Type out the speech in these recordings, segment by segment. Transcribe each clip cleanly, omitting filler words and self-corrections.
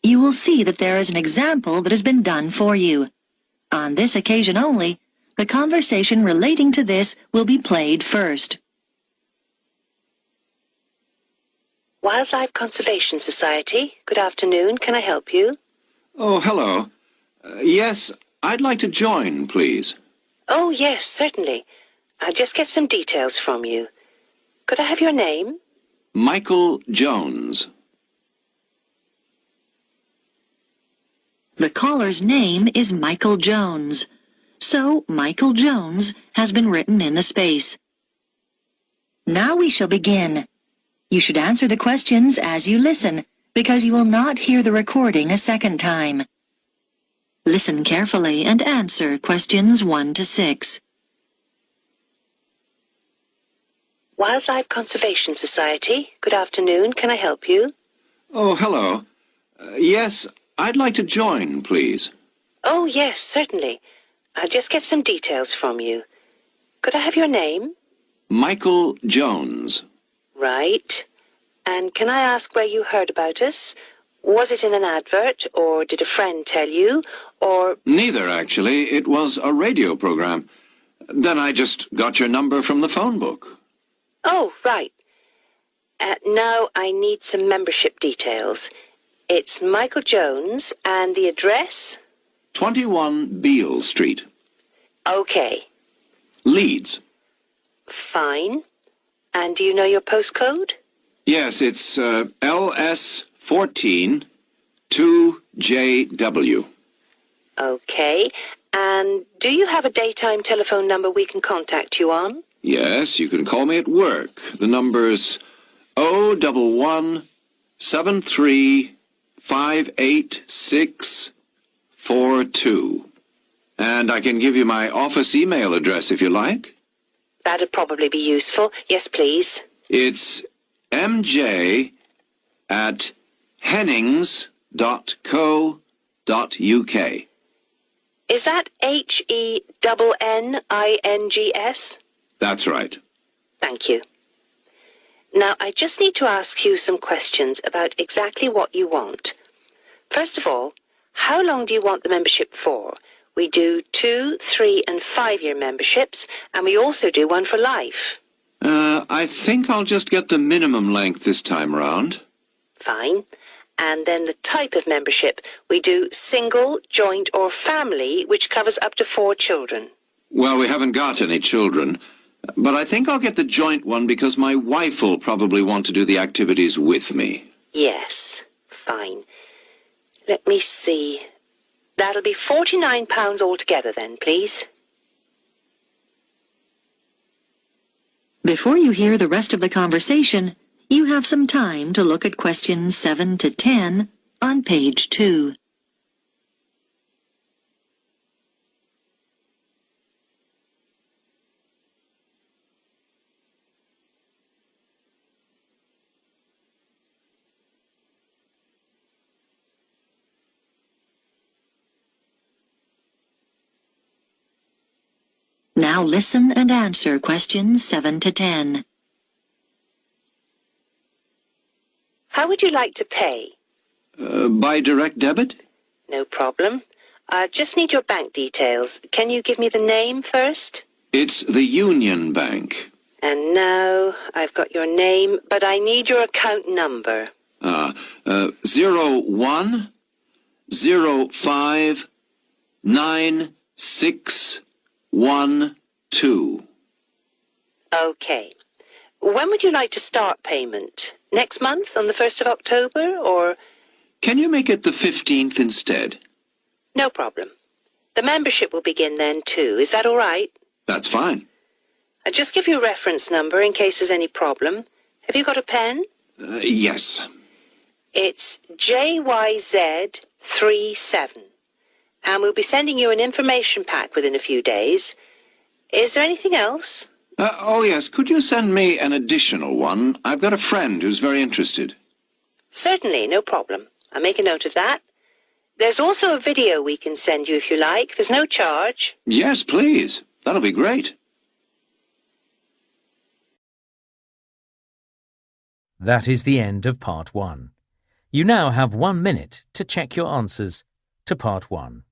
you will see that there is an example that has been done for you. On this occasion only, the conversation relating to this will be played first. Wildlife Conservation Society, good afternoon. Can I help you? Oh, hello. Yes, I'd like to join, please. Oh, yes, certainly. I'll just get some details from you. Could I have your name? Michael Jones. The caller's name is Michael Jones, so Michael Jones has been written in the space. Now we shall begin. You should answer the questions as you listen, because you will not hear the recording a second time. Listen carefully and answer questions 1 to 6. Wildlife Conservation Society, good afternoon. Can I help you? Oh, hello. Yes, I'd like to join, please. Oh, yes, certainly. I'll just get some details from you. Could I have your name? Michael Jones. Right. And can I ask where you heard about us? Was it in an advert, or did a friend tell you, or... Neither, actually. It was a radio program. Then I just got your number from the phone book. Oh, right. Now I need some membership details. It's Michael Jones, and the address? 21 Beale Street. Okay. Leeds. Fine. And do you know your postcode? Yes, it's LS14 2JW. Okay. And do you have a daytime telephone number we can contact you on? Yes, you can call me at work. The number's 011-73-586-42. And I can give you my office email address if you like. That'd probably be useful. Yes, please. It's mj@hennings.co.uk. Is that HENNINGS? That's right. Thank you. Now, I just need to ask you some questions about exactly what you want. First of all, how long do you want the membership for? We do 2, 3 and 5-year memberships, and we also do one for life. I think I'll just get the minimum length this time round. Fine. And then the type of membership. We do single, joint or family, which covers up to 4 children. Well, we haven't got any children, but I think I'll get the joint one because my wife will probably want to do the activities with me. Yes, fine. Let me see. That'll be £49 altogether then, please. Before you hear the rest of the conversation, you have some time to look at questions 7 to 10 on page 2. Now listen and answer questions 7 to 10. How would you like to pay? By direct debit? No problem. I just need your bank details. Can you give me the name first? It's the Union Bank. And now I've got your name, but I need your account number. 01059612. Okay. When would you like to start payment? Next month, on the 1st of October, or... Can you make it the 15th instead? No problem. The membership will begin then too. Is that all right? That's fine. I'll just give you a reference number in case there's any problem. Have you got a pen? Yes. It's JYZ37. And we'll be sending you an information pack within a few days. Is there anything else? Oh, yes. Could you send me an additional one? I've got a friend who's very interested. Certainly, no problem. I'll make a note of that. There's also a video we can send you if you like. There's no charge. Yes, please. That'll be great. That is the end of part 1. You now have 1 minute to check your answers to Part 1.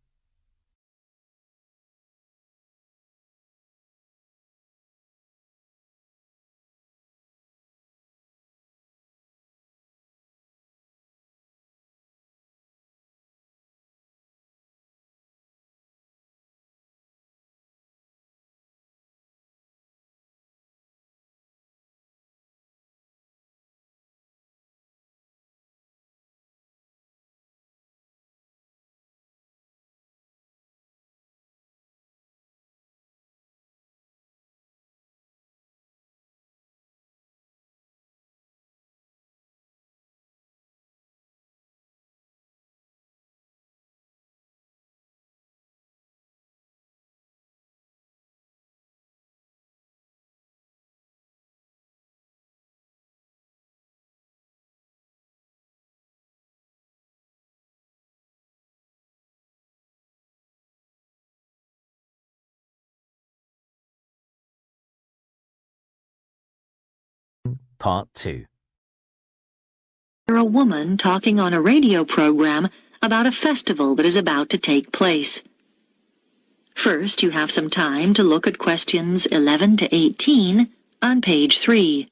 Part 2. You're a woman talking on a radio program about a festival that is about to take place. First, you have some time to look at questions 11 to 18 on page 3.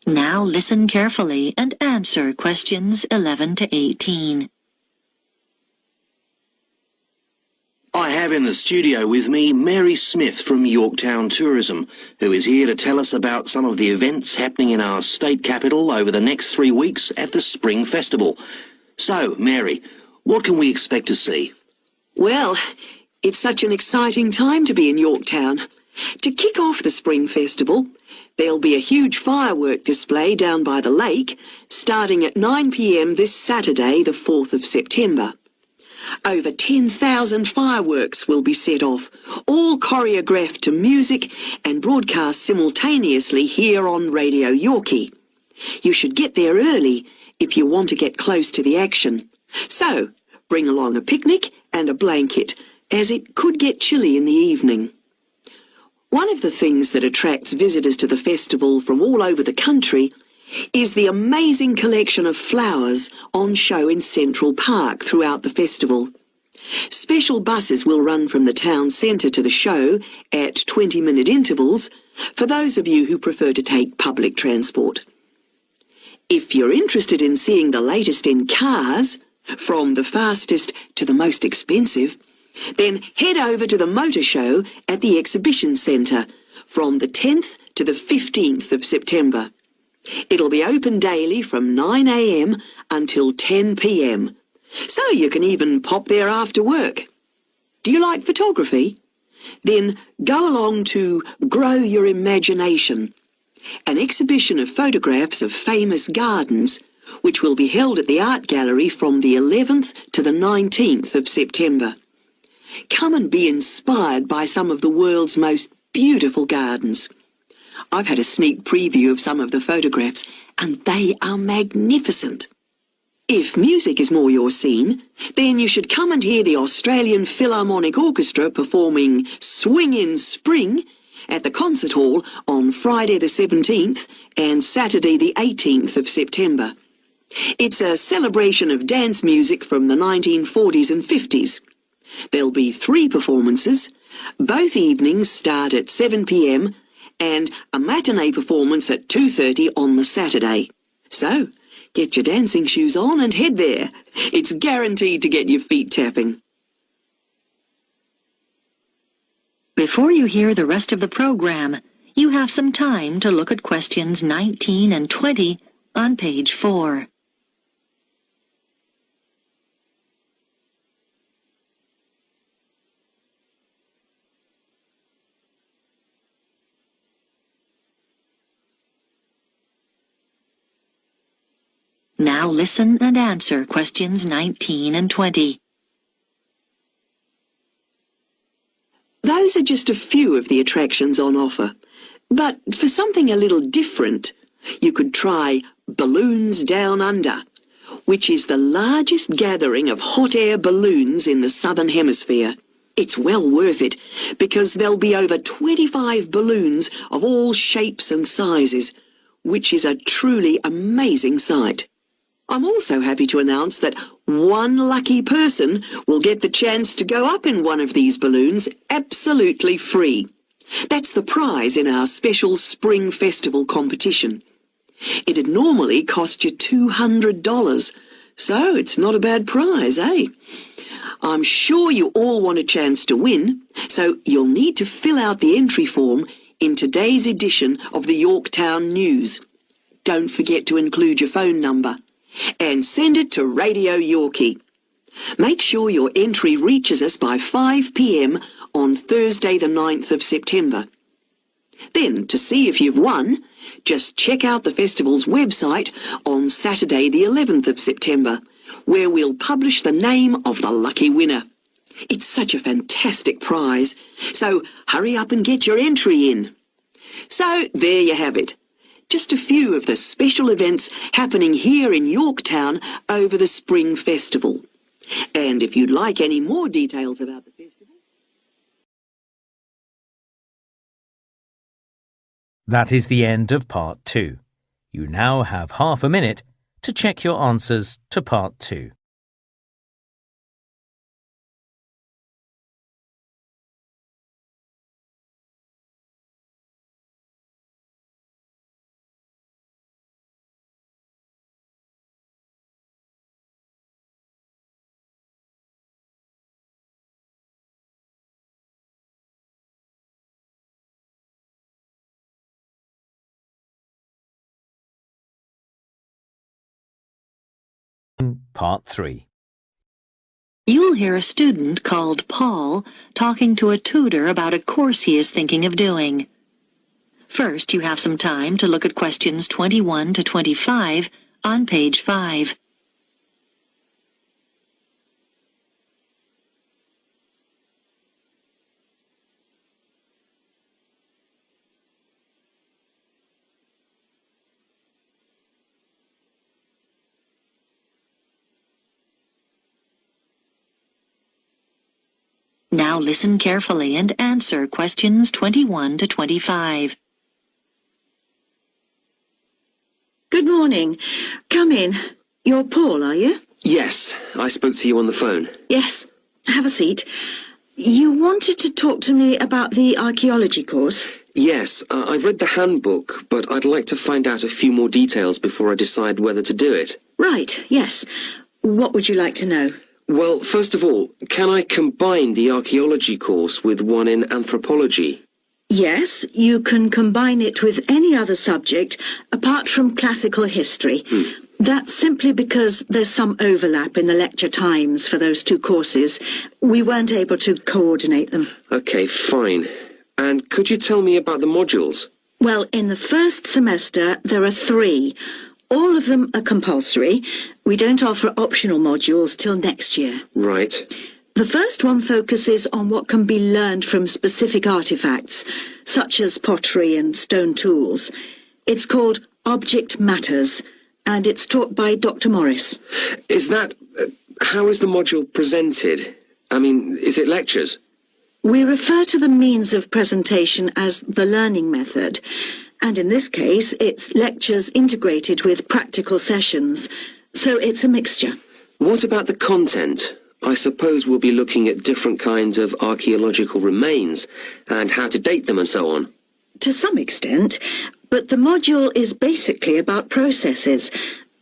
Now listen carefully and answer questions 11 to 18. I have in the studio with me Mary Smith from Yorktown Tourism, who is here to tell us about some of the events happening in our state capital over the next 3 weeks at the Spring Festival. So, Mary, what can we expect to see? Well, it's such an exciting time to be in Yorktown. To kick off the Spring Festival, there'll be a huge firework display down by the lake, starting at 9 p.m. this Saturday, the 4th of September. Over 10,000 fireworks will be set off, all choreographed to music and broadcast simultaneously here on Radio Yorkie. You should get there early if you want to get close to the action. So, bring along a picnic and a blanket, as it could get chilly in the evening. One of the things that attracts visitors to the festival from all over the country is the amazing collection of flowers on show in Central Park throughout the festival. Special buses will run from the town centre to the show at 20-minute intervals for those of you who prefer to take public transport. If you're interested in seeing the latest in cars, from the fastest to the most expensive, then head over to the motor show at the exhibition centre from the 10th to the 15th of September. It'll be open daily from 9 a.m. until 10 p.m. So you can even pop there after work. Do you like photography? Then go along to Grow Your Imagination, an exhibition of photographs of famous gardens, which will be held at the Art Gallery from the 11th to the 19th of September. Come and be inspired by some of the world's most beautiful gardens. I've had a sneak preview of some of the photographs, and they are magnificent. If music is more your scene, then you should come and hear the Australian Philharmonic Orchestra performing Swing in Spring at the Concert Hall on Friday the 17th and Saturday the 18th of September. It's a celebration of dance music from the 1940s and 50s. There'll be 3 performances. Both evenings start at 7 p.m. and a matinee performance at 2:30 on the Saturday. So, get your dancing shoes on and head there. It's guaranteed to get your feet tapping. Before you hear the rest of the program, you have some time to look at questions 19 and 20 on page 4. Now listen and answer questions 19 and 20. Those are just a few of the attractions on offer. But for something a little different, you could try Balloons Down Under, which is the largest gathering of hot air balloons in the Southern Hemisphere. It's well worth it, because there'll be over 25 balloons of all shapes and sizes, which is a truly amazing sight. I'm also happy to announce that one lucky person will get the chance to go up in one of these balloons absolutely free. That's the prize in our special Spring Festival competition. It'd normally cost you $200, so it's not a bad prize, eh? I'm sure you all want a chance to win, so you'll need to fill out the entry form in today's edition of the Yorktown News. Don't forget to include your phone number. And send it to Radio Yorkie. Make sure your entry reaches us by 5 p.m. on Thursday the 9th of September. Then, to see if you've won, just check out the festival's website on Saturday the 11th of September, where we'll publish the name of the lucky winner. It's such a fantastic prize, so hurry up and get your entry in. So, there you have it. Just a few of the special events happening here in Yorktown over the Spring Festival. And if you'd like any more details about the festival... That is the end of Part 2. You now have half a minute to check your answers to Part 2. Part 3. You'll hear a student called Paul talking to a tutor about a course he is thinking of doing. First, you have some time to look at questions 21 to 25 on page 5. Now listen carefully and answer questions 21 to 25. Good morning. Come in. You're Paul, are you? Yes, I spoke to you on the phone. Yes. Have a seat. You wanted to talk to me about the archaeology course? Yes, I've read the handbook, but I'd like to find out a few more details before I decide whether to do it. Right, yes. What would you like to know? Well, first of all, can I combine the archaeology course with one in anthropology? Yes, you can combine it with any other subject apart from classical history. That's simply because there's some overlap in the lecture times for those two courses. We weren't able to coordinate them. Okay, fine. And could you tell me about the modules? Well, in the first semester, there are 3. All of them are compulsory. We don't offer optional modules till next year. Right. The first one focuses on what can be learned from specific artifacts, such as pottery and stone tools. It's called Object Matters, and it's taught by Dr. Morris. Is that... how is the module presented? I mean, is it lectures? We refer to the means of presentation as the learning method, and in this case, it's lectures integrated with practical sessions, so it's a mixture. What about the content? I suppose we'll be looking at different kinds of archaeological remains and how to date them and so on. To some extent, but the module is basically about processes.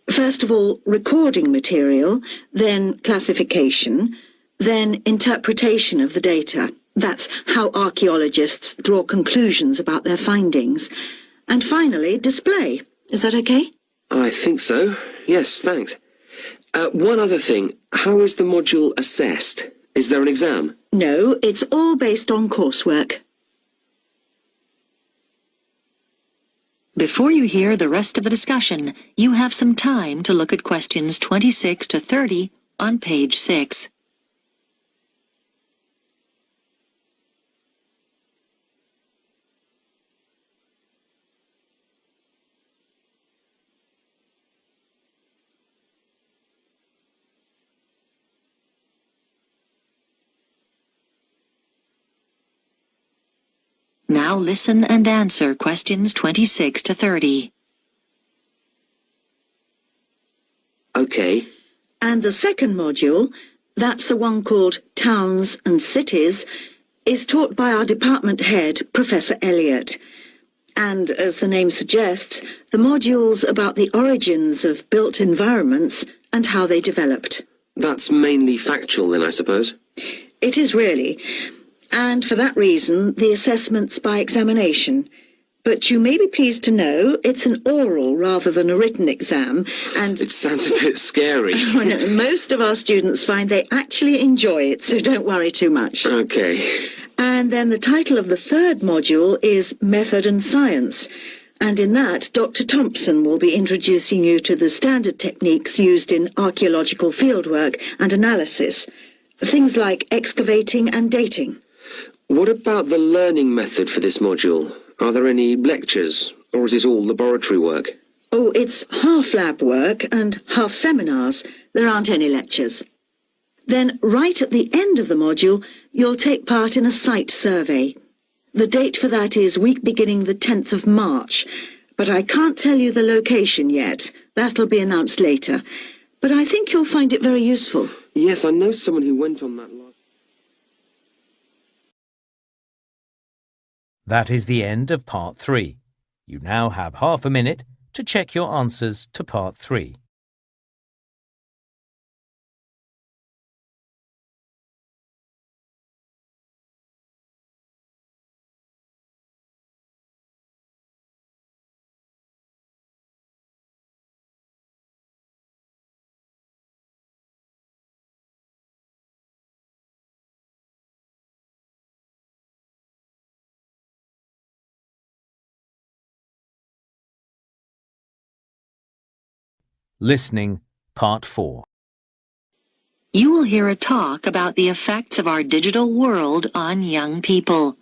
First of all, recording material, then classification, then interpretation of the data. That's how archaeologists draw conclusions about their findings. And finally, display. Is that okay? I think so. Yes, thanks. One other thing. How is the module assessed? Is there an exam? No, it's all based on coursework. Before you hear the rest of the discussion, you have some time to look at questions 26 to 30 on page 6. Now listen and answer questions 26 to 30. Okay. And the second module, that's the one called Towns and Cities, is taught by our department head, Professor Elliott. And, as the name suggests, the module's about the origins of built environments and how they developed. That's mainly factual then, I suppose. It is really. And for that reason, the assessment's by examination. But you may be pleased to know it's an oral rather than a written exam, and... It sounds a bit scary. Most of our students find they actually enjoy it, so don't worry too much. Okay. And then the title of the third module is Method and Science. And in that, Dr. Thompson will be introducing you to the standard techniques used in archaeological fieldwork and analysis. Things like excavating and dating. What about the learning method for this module? Are there any lectures, or is it all laboratory work? Oh, it's half lab work and half seminars. There aren't any lectures. Then, right at the end of the module, you'll take part in a site survey. The date for that is week beginning the 10th of March, but I can't tell you the location yet. That'll be announced later. But I think you'll find it very useful. Yes, I know someone who went on that last... That is the end of part 3. You now have half a minute to check your answers to part 3. Listening, Part 4. You will hear a talk about the effects of our digital world on young people.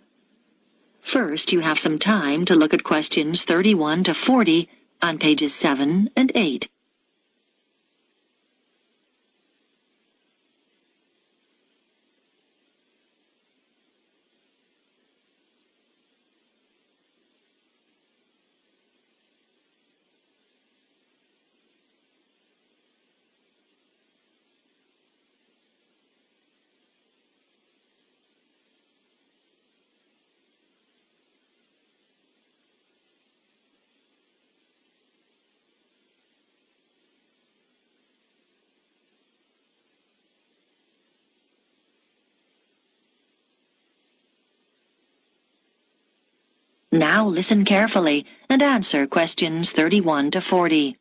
First, you have some time to look at questions 31 to 40 on pages 7 and 8. Now listen carefully and answer questions 31 to 40.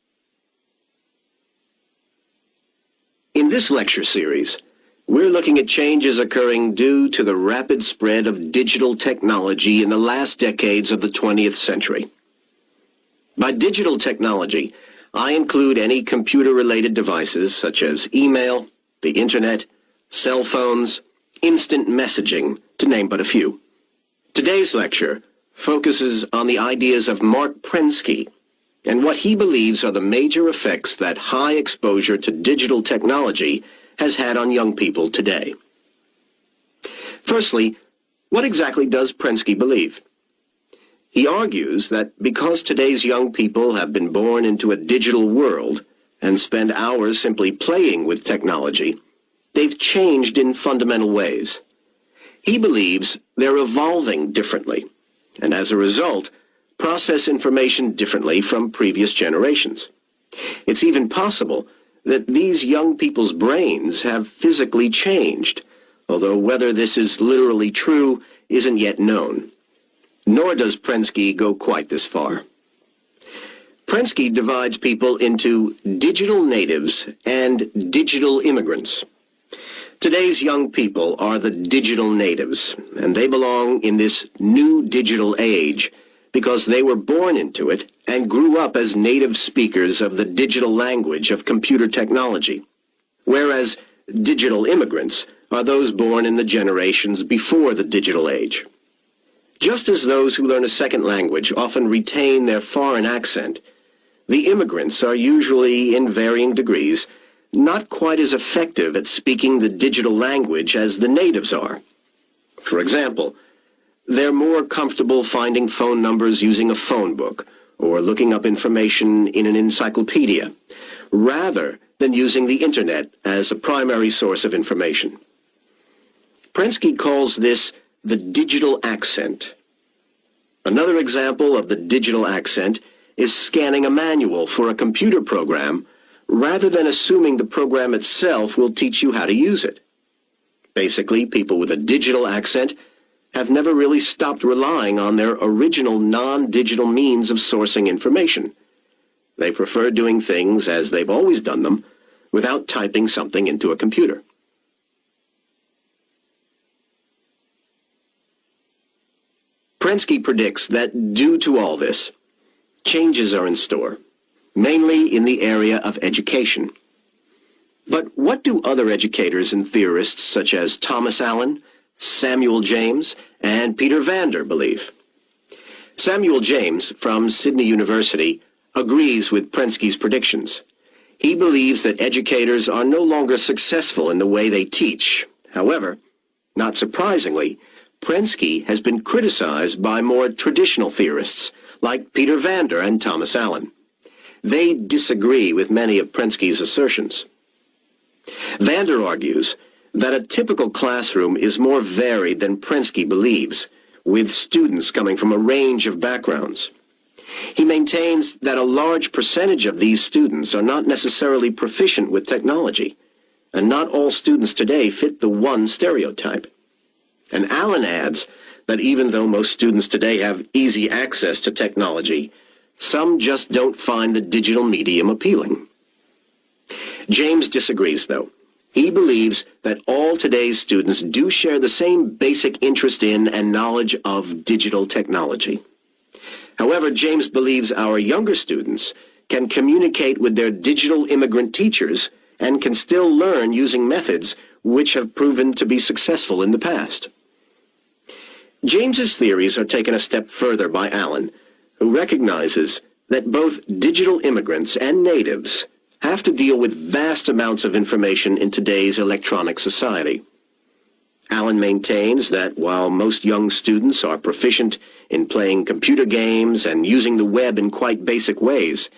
In this lecture series, we're looking at changes occurring due to the rapid spread of digital technology in the last decades of the 20th century. By digital technology, I include any computer-related devices such as email, the internet, cell phones, instant messaging, to name but a few. Today's lecture focuses on the ideas of Mark Prensky and what he believes are the major effects that high exposure to digital technology has had on young people today. Firstly, what exactly does Prensky believe? He argues that because today's young people have been born into a digital world and spend hours simply playing with technology, they've changed in fundamental ways. He believes they're evolving differently, and as a result, process information differently from previous generations. It's even possible that these young people's brains have physically changed, although whether this is literally true isn't yet known. Nor does Prensky go quite this far. Prensky divides people into digital natives and digital immigrants. Today's young people are the digital natives, and they belong in this new digital age because they were born into it and grew up as native speakers of the digital language of computer technology, whereas digital immigrants are those born in the generations before the digital age. Just as those who learn a second language often retain their foreign accent, the immigrants are usually, in varying degrees, not quite as effective at speaking the digital language as the natives are. For example, they're more comfortable finding phone numbers using a phone book or looking up information in an encyclopedia, rather than using the internet as a primary source of information. Prensky calls this the digital accent. Another example of the digital accent is scanning a manual for a computer program rather than assuming the program itself will teach you how to use it. Basically, people with a digital accent have never really stopped relying on their original non-digital means of sourcing information. They prefer doing things as they've always done them without typing something into a computer. Prensky predicts that due to all this, changes are in store, mainly in the area of education. But what do other educators and theorists such as Thomas Allen, Samuel James, and Peter Vander believe? Samuel James, from Sydney University, agrees with Prensky's predictions. He believes that educators are no longer successful in the way they teach. However, not surprisingly, Prensky has been criticized by more traditional theorists like Peter Vander and Thomas Allen. They disagree with many of Prensky's assertions. Vander argues that a typical classroom is more varied than Prensky believes, with students coming from a range of backgrounds. He maintains that a large percentage of these students are not necessarily proficient with technology, and not all students today fit the one stereotype. And Allen adds that even though most students today have easy access to technology, some just don't find the digital medium appealing. James disagrees, though. He believes that all today's students do share the same basic interest in and knowledge of digital technology. However, James believes our younger students can communicate with their digital immigrant teachers and can still learn using methods which have proven to be successful in the past. James's theories are taken a step further by Allen, who recognizes that both digital immigrants and natives have to deal with vast amounts of information in today's electronic society. Allen maintains that while most young students are proficient in playing computer games and using the web in quite basic ways,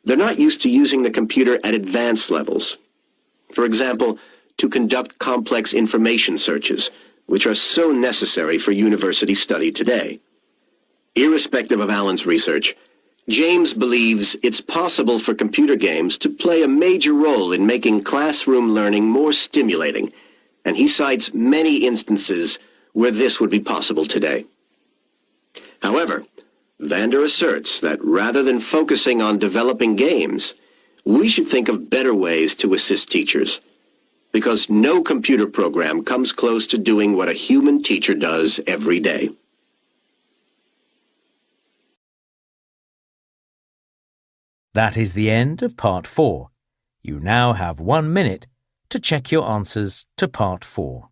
they're not used to using the computer at advanced levels. For example, to conduct complex information searches, which are so necessary for university study today. Irrespective of Allen's research, James believes it's possible for computer games to play a major role in making classroom learning more stimulating, and he cites many instances where this would be possible today. However, Vander asserts that rather than focusing on developing games, we should think of better ways to assist teachers, because no computer program comes close to doing what a human teacher does every day. That is the end of Part 4. You now have 1 minute to check your answers to Part 4.